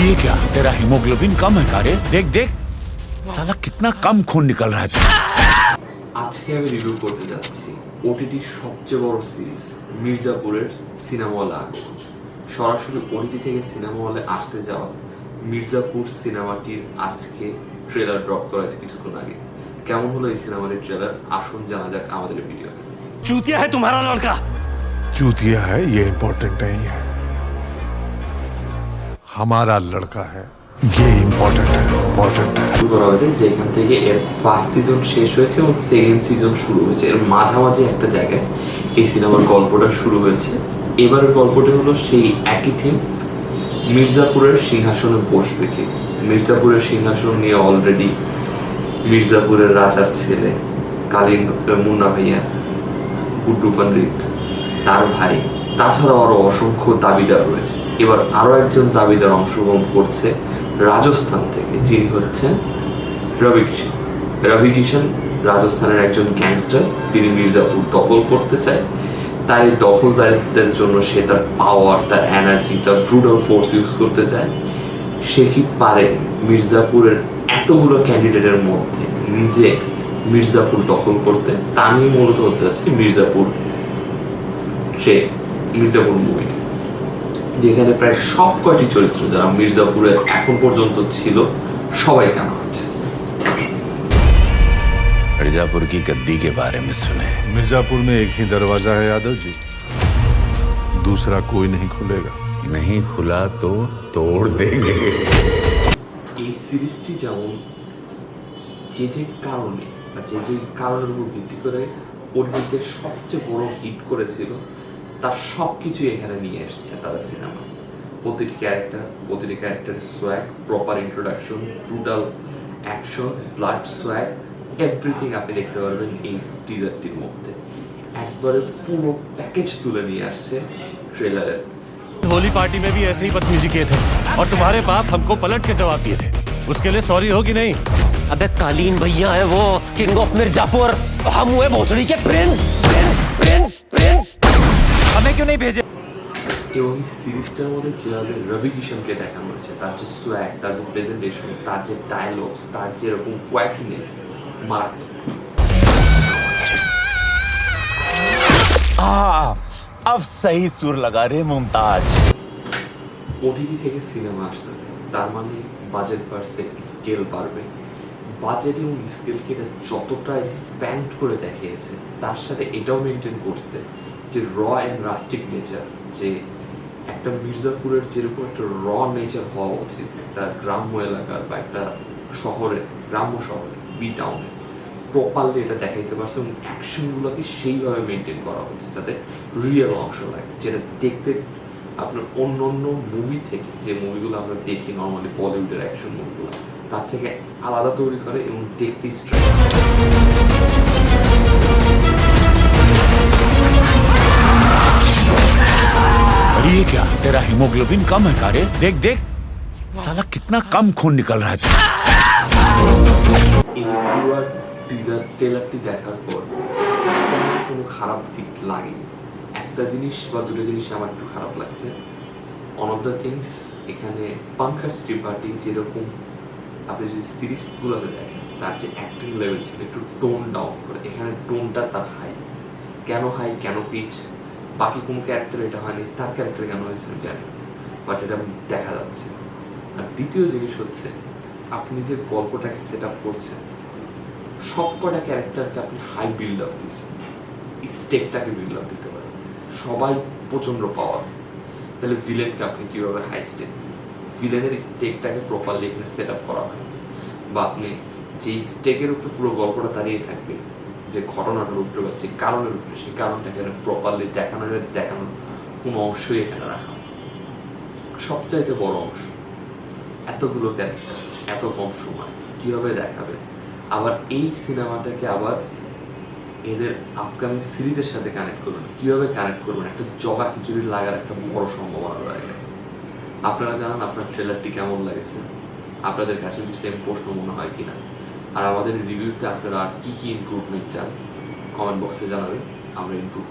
ये क्या तेरा हीमोग्लोबिन कम है का रे? देख देख साला कितना कम खून निकल रहा है। আজকে আমি রিভিউ করতে যাচ্ছি ওটিটির সবচেয়ে বড় সিরিজ মির্জাপুরের সিনেমা হলে আগমন। সরাসরি ওটিটি থেকে সিনেমা হলে আসতে যাওয়া মির্জাপুর সিনেমাটির আজকে ট্রেলার ড্রপ করা হয়েছে কিছুক্ষণ আগে। কেমন হলো এই সিনেমাটির ট্রেলার আসুন জানা যাক আমাদের ভিডিও। चूतिया है तुम्हारा लड़का। चूतिया है ये इम्पोर्टेंट नहीं है, हमारा लड़का है ये इम्पोर्टेंट है। শুরু করা হয়েছে যেখান থেকে এর ফার্স্ট সিজন শেষ হয়েছে এবং সেকেন্ড সিজন শুরু হয়েছে, এর মাঝামাঝি একটা জায়গায় এই সিনেমার গল্পটা শুরু হয়েছে। এবারের গল্পটা হলো সেই একই থিম, মির্জাপুরের সিংহাসনে বসবে কে। মির্জাপুরের সিংহাসন নিয়ে অলরেডি মির্জাপুরের রাজার ছেলে কালীন মুন্না ভাইয়া, গুড্ডু পণ্ডিত, তার ভাই, তাছাড়াও আরো অসংখ্য দাবিদার রয়েছে। এবার আরো একজন দাবিদার অংশগ্রহণ করছে রাজস্থান থেকে, যিনি হচ্ছেন রবি কিষান। রবি কিষান রাজস্থানের একজন গ্যাংস্টার, তিনি মির্জাপুর দখল করতে চায়। তার এই দখলদারিত্বের জন্য সে তার পাওয়ার, তার এনার্জি, তার ব্রুটাল ফোর্স ইউজ করতে চায়। সে কি পারে মির্জাপুরের এতগুলো ক্যান্ডিডেটের মধ্যে নিজে মির্জাপুর দখল করতে? তা নিয়ে মূলত হতে যাচ্ছে মির্জাপুর মুভি, যেখানে প্রায় সব কয়টি চরিত্র যারা মির্জাপুরে এখন পর্যন্ত ছিল সবাই কেন হচ্ছে। मिर्जापुर की गद्दी के बारे में सुने? मिर्जापुर में एक ही दरवाजा है यादव जी, दूसरा कोई नहीं खुलेगा। नहीं खुला तो तोड़ देंगे। এই সিরিজটি যেমন যে কারণে বা যে কারণের উপর ভিত্তি করে ওটিটিতে সবচেয়ে বড় হিট করেছিল তার সবকিছু এখানে নিয়ে এসেছে তারা সিনেমা। প্রতিটি ক্যারেক্টারের swag, proper introduction, brutal action, blood swag, everything আপনি দেখতে পারবেন এই টিজারটির মধ্যে। একবারে পুরো প্যাকেজ তুলে নিয়ে আসছে ট্রেলারের। होली पार्टी में भी ऐसे ही बदतमीजी किए थे और तुम्हारे बाप हमको पलट के जवाब दिए थे। उसके लिए सॉरी होगी नहीं? अबे कालीन भैया है वो, किंग ऑफ मिर्जापुर। हम हुए भोसड़ी के प्रिंस प्रिंस प्रिंस प्रिंस। हमें क्यों नहीं भेजे? এবং এই সিরিজটার মধ্যে যেভাবে রবি কিষানকে দেখানো হয়েছে, তার যে সোয়াগ, তার যে প্রেজেন্টেশন, তার যে ডায়লগস, তার যে এরকম কোয়াকিনেস, মারাত্মক। अब सही सुर लगा रे मुमताज। ওটিটি থেকে সিনেমা আসতেছে, তার মানে বাজেট বাড়ছে, স্কেল বাড়বে। বাজেট এবং স্কেলকে এটা যতটা স্প্যান্ড করে দেখিয়েছে, তার সাথে এটাও মেনটেন করছে যে র অ্যান্ড রাস্টিক নেচার, যে একটা মির্জাপুরের যেরকম একটা র নেচার হওয়া উচিত একটা গ্রাম্য এলাকার বা একটা শহরের, গ্রাম্য শহরে, বি টাউনে, প্রপারলি এটা দেখাইতে পারছে এবং অ্যাকশনগুলোকে সেইভাবে মেনটেন করা হচ্ছে যাতে রিয়েল অংশ লাগে, যেটা দেখতে আপনার অন্য অন্য মুভি থেকে, যে মুভিগুলো আমরা দেখি নর্মালি বলিউডের অ্যাকশন মুভিগুলো, তার থেকে আলাদা তৈরি করে এবং দেখতে স্ট্রাইক। अरे ये क्या तेरा हीमोग्लोबिन कम है का रे? देख देख साला कितना कम खून निकल रहा है। এই পুরো ট্রেলারটি দেখার পর তেমন কোনো খারাপ দিক লাগেনি। একটা জিনিস বা দুটো জিনিস আমার একটু খারাপ লাগছে। ওয়ান অফ দ্য থিংস, এখানে পঙ্কজ ত্রিপাঠী যেরকম আপনি যদি সিরিজগুলোতে দেখেন তার যে অ্যাক্টিং লেভেল ছিল একটু টোন ডাউন করে, এখানে টোনটা তার হাই। কেন হাই, কেন পিচ, বাকি কোনো ক্যারেক্টার এটা হয়নি, তার ক্যারেক্টার কেন হয়েছে আমি জানি, বাট এটা দেখা যাচ্ছে। আর দ্বিতীয় জিনিস হচ্ছে, আপনি যে গল্পটাকে সেট আপ করছেন, সব কটা ক্যারেক্টারকে আপনি হাই বিল্ড আপ দিচ্ছেন, স্টেকটাকে বিল্ড আপ দিতে পারেন, সবাই প্রচণ্ড পাওয়ার। তাহলে ভিলেনকে আপনি কীভাবে হাই স্টেক, ভিলেনের স্টেকটাকে প্রপারলি এখানে সেট আপ করা হয়, বা আপনি যেই স্টেকের উপরে পুরো গল্পটা দাঁড়িয়ে থাকবে, যে ঘটনাটার উপরে বা যে কারণের উপরে, সেই কারণটাকে প্রপারলি দেখানোর কোনো অংশই এখানে রাখা। সবচাইতে বড় অংশ, এতগুলো ক্যারেক্টার এত কম সময় কীভাবে দেখাবে? আবার এই সিনেমাটাকে আবার এদের আপকামিং সিরিজের সাথে কানেক্ট করবেন, কীভাবে কানেক্ট করবেন? একটা জগা খিচুড়ি লাগার একটা বড় সম্ভাবনা রয়ে গেছে। আপনারা জানান আপনার ট্রেলারটি কেমন লাগছে, আপনাদের কাছে সেম প্রশ্ন মনে হয় কিনা, আর আমাদের রিভিউতে আপনারা আর কী কী ইমপ্রুভমেন্ট চান কমেন্ট বক্সে জানাবেন, আমরা ইমপ্রুভ